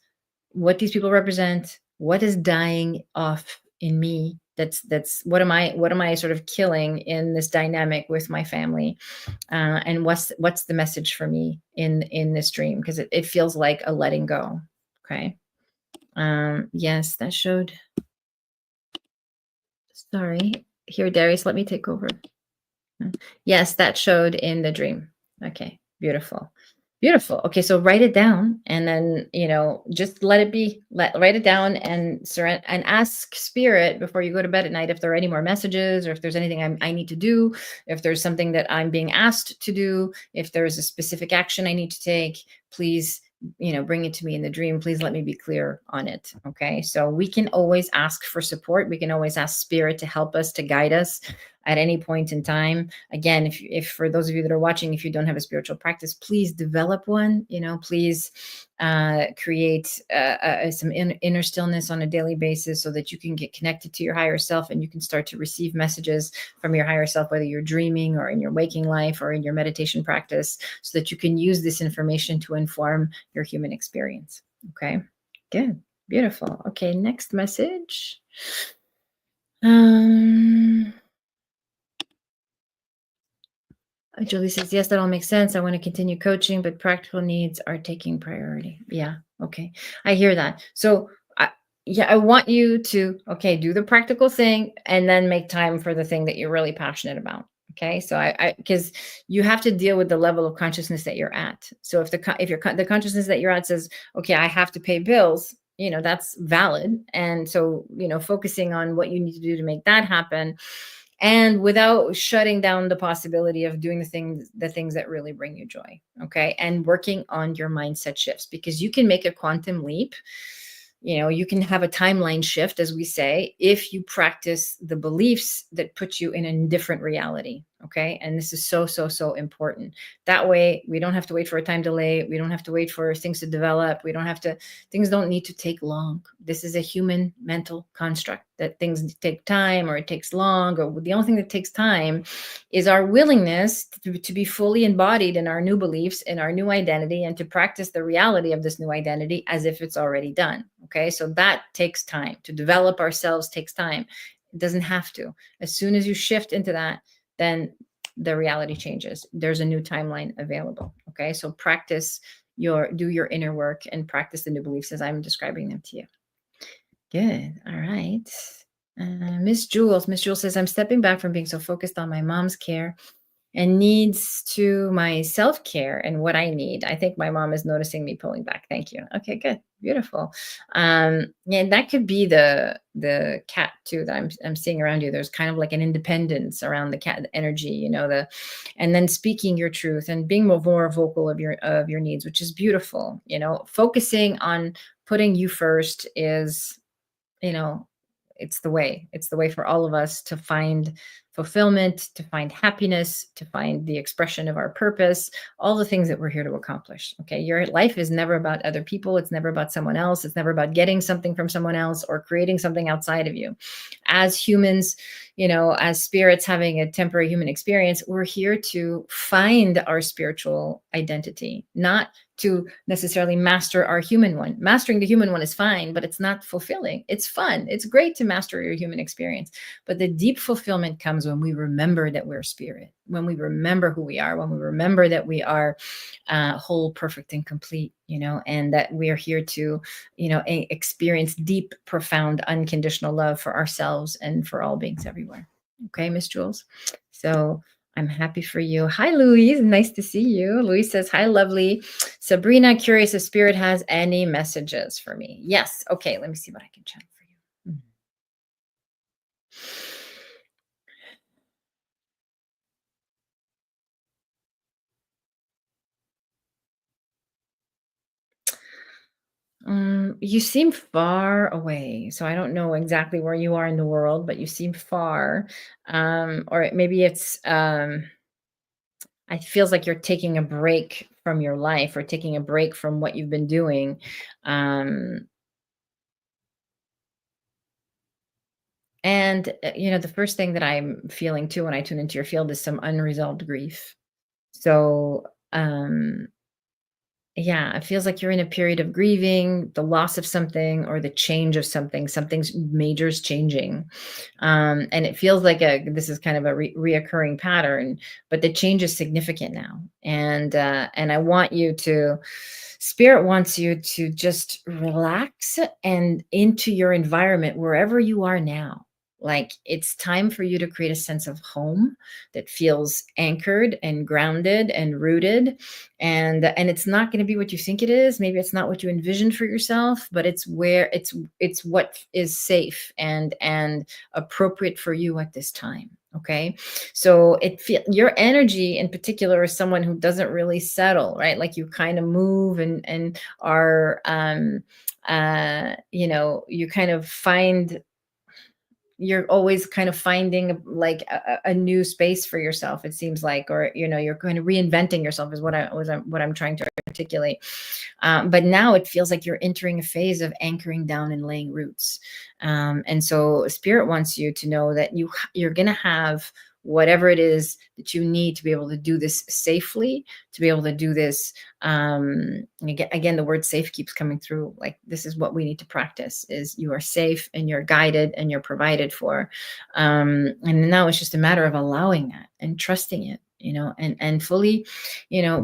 what these people represent, what is dying off in me. That's what am I sort of killing in this dynamic with my family, and what's the message for me in this dream, because it feels like a letting go. Okay. Yes, that showed. Sorry, here, Darius, let me take over. Yes, that showed in the dream. Okay, beautiful. Beautiful. Okay, so write it down and then, just let it be. Write it down and surrender and ask spirit before you go to bed at night if there are any more messages, or if there's anything I need to do, if there's something that I'm being asked to do, if there's a specific action I need to take, please, bring it to me in the dream. Please let me be clear on it. Okay, so we can always ask for support. We can always ask spirit to help us, to guide us at any point in time. Again, if for those of you that are watching, if you don't have a spiritual practice, please develop one. Please create some inner stillness on a daily basis, so that you can get connected to your higher self and you can start to receive messages from your higher self, whether you're dreaming or in your waking life or in your meditation practice, so that you can use this information to inform your human experience. Okay, good, beautiful. Okay, next message. Julie says, yes, that all makes sense. I want to continue coaching, but practical needs are taking priority. Yeah. Okay. I hear that. So I want you to, do the practical thing and then make time for the thing that you're really passionate about. Okay. So because you have to deal with the level of consciousness that you're at. So if the consciousness that you're at says, okay, I have to pay bills, that's valid. And so, focusing on what you need to do to make that happen, and without shutting down the possibility of doing the things that really bring you joy. Okay. And working on your mindset shifts, because you can make a quantum leap. You can have a timeline shift, as we say, if you practice the beliefs that put you in a different reality. Okay. And this is so, so, so important. That way, we don't have to wait for a time delay. We don't have to wait for things to develop. Things don't need to take long. This is a human mental construct that things take time, or it takes long, or the only thing that takes time is our willingness to be fully embodied in our new beliefs, in our new identity, and to practice the reality of this new identity as if it's already done. Okay. So that takes time. To develop ourselves takes time. It doesn't have to. As soon as you shift into that, then the reality changes. There's a new timeline available. Okay. So do your inner work and practice the new beliefs as I'm describing them to you. Good. All right. Miss Jules says, I'm stepping back from being so focused on my mom's care and needs to my self-care and what I need. I think my mom is noticing me pulling back. Thank you. Okay, good. Beautiful. Yeah, and that could be the cat too that I'm seeing around you. There's kind of like an independence around the cat energy, the and then speaking your truth and being more vocal of your needs, which is beautiful. Focusing on putting you first is you know, it's the way. It's the way for all of us to find fulfillment, to find happiness, to find the expression of our purpose, all the things that we're here to accomplish. Okay. Your life is never about other people. It's never about someone else. It's never about getting something from someone else or creating something outside of you. As humans, as spirits having a temporary human experience, we're here to find our spiritual identity, not to necessarily master our human one. Mastering the human one is fine, but it's not fulfilling. It's fun. It's great to master your human experience. But the deep fulfillment comes when we remember that we're spirit, when we remember who we are, when we remember that we are whole, perfect, and complete, and that we are here to, experience deep, profound, unconditional love for ourselves and for all beings everywhere. Okay, Miss Jules. So I'm happy for you. Hi, Louise. Nice to see you. Louise says, hi, lovely. Sabrina, curious if Spirit has any messages for me. Yes. Okay. Let me see what I can channel for you. You seem far away, so I don't know exactly where you are in the world, but you seem far. Or maybe it feels like you're taking a break from your life or taking a break from what you've been doing. Um, and the first thing that I'm feeling too when I tune into your field is some unresolved grief. So, yeah, it feels like you're in a period of grieving the loss of something or the change of something. Something's major's changing. And it feels like this is kind of a reoccurring pattern, but the change is significant now. And I want you to, Spirit wants you to just relax and into your environment wherever you are now. Like it's time for you to create a sense of home that feels anchored and grounded and rooted, and it's not going to be what you think it is. Maybe it's not what you envisioned for yourself, but it's what is safe and appropriate for you at this time. Okay, so your energy in particular is someone who doesn't really settle, right? Like you kind of move and are you kind of find you're always kind of finding like a new space for yourself, it seems like, or you're kind of reinventing yourself is what I'm trying to articulate. But now it feels like you're entering a phase of anchoring down and laying roots. And so Spirit wants you to know that you're going to have whatever it is that you need to be able to do this safely, to be able to do this. Again, the word safe keeps coming through. Like this is what we need to practice: is you are safe and you're guided and you're provided for. And now it's just a matter of allowing that and trusting it, and fully,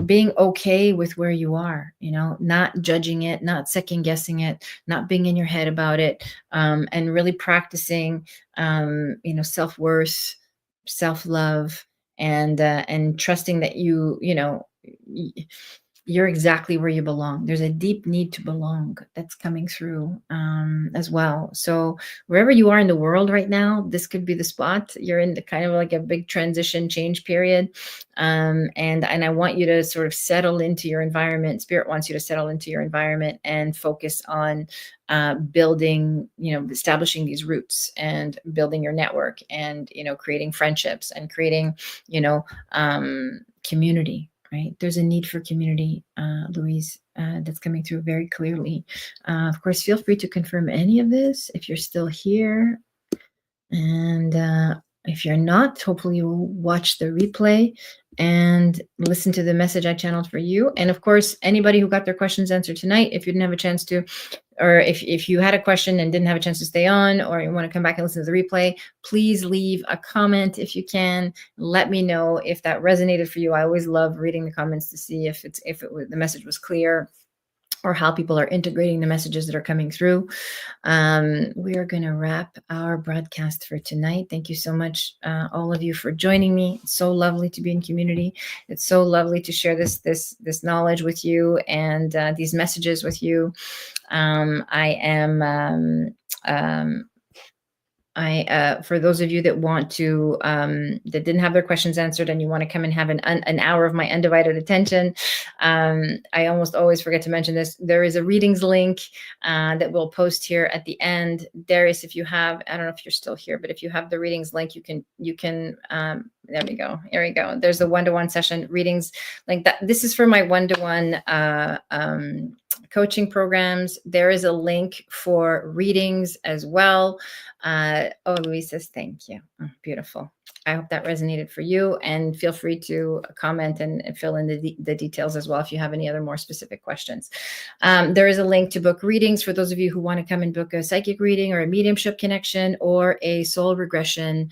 being okay with where you are, not judging it, not second guessing it, not being in your head about it, and really practicing, self-worth, self-love, and trusting that you're exactly where you belong. There's a deep need to belong that's coming through, as well. So wherever you are in the world right now, this could be the spot. You're in the kind of like a big transition change period. And I want you to sort of settle into your environment. Spirit wants you to settle into your environment and focus on building, establishing these roots and building your network and, creating friendships and creating, community. Right. There's a need for community, Louise, that's coming through very clearly. Of course, feel free to confirm any of this if you're still here. And if you're not, hopefully you'll watch the replay and listen to the message I channeled for you. And of course, anybody who got their questions answered tonight, if you didn't have a chance to, or if you had a question and didn't have a chance to stay on, or you want to come back and listen to the replay, please leave a comment if you can. Let me know if that resonated for you. I always love reading the comments to see if the message was clear, or how people are integrating the messages that are coming through. We are going to wrap our broadcast for tonight. Thank you so much, all of you, for joining me. It's so lovely to be in community. It's so lovely to share this knowledge with you and these messages with you. I am. For those of you that want to, that didn't have their questions answered and you want to come and have an hour of my undivided attention, I almost always forget to mention this. There is a readings link that we'll post here at the end. Darius, if you have, I don't know if you're still here, but if you have the readings link, you can, there we go. Here we go. There's a one-to-one session readings link. This is for my one-to-one coaching programs. There is a link for readings as well. Louise says, thank you. Oh, beautiful. I hope that resonated for you, and feel free to comment and fill in the details as well if you have any other more specific questions. There is a link to book readings for those of you who want to come and book a psychic reading or a mediumship connection or a soul regression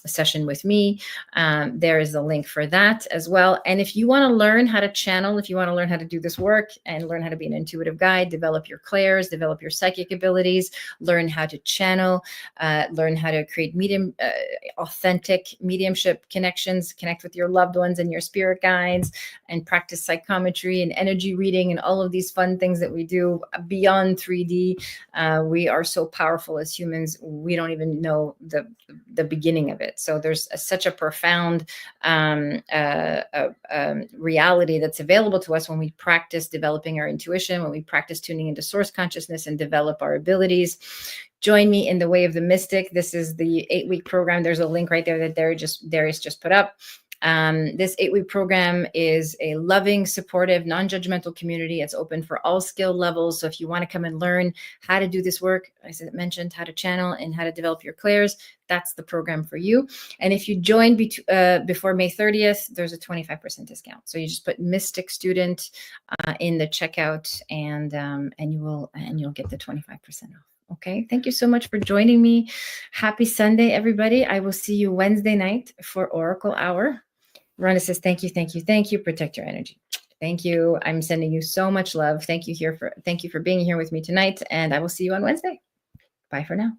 session with me. There is a link for that as well. And if you want to learn how to channel, if you want to learn how to do this work and learn how to be an intuitive guide, develop your clairs, develop your psychic abilities, learn how to channel, learn how to create authentic mediumship connections, connect with your loved ones and your spirit guides, and practice psychometry and energy reading and all of these fun things that we do beyond 3D. We are so powerful as humans, we don't even know the beginning of it. So there's such a profound reality that's available to us when we practice developing our intuition, when we practice tuning into source consciousness and develop our abilities. Join me in the Way of the Mystic. This is the 8-week program. There's a link right there that Darius just put up. This 8-week program is a loving, supportive, non-judgmental community. It's open for all skill levels. So if you want to come and learn how to do this work, as I mentioned, how to channel and how to develop your clairs, that's the program for you. And if you join before May 30th, there's a 25% discount. So you just put Mystic Student in the checkout, and you'll get the 25% off. Okay, thank you so much for joining me. Happy Sunday, everybody. I will see you Wednesday night for Oracle Hour. Rhonda says, thank you, thank you, thank you. Protect your energy. Thank you. I'm sending you so much love. Thank you for being here with me tonight, and I will see you on Wednesday. Bye for now.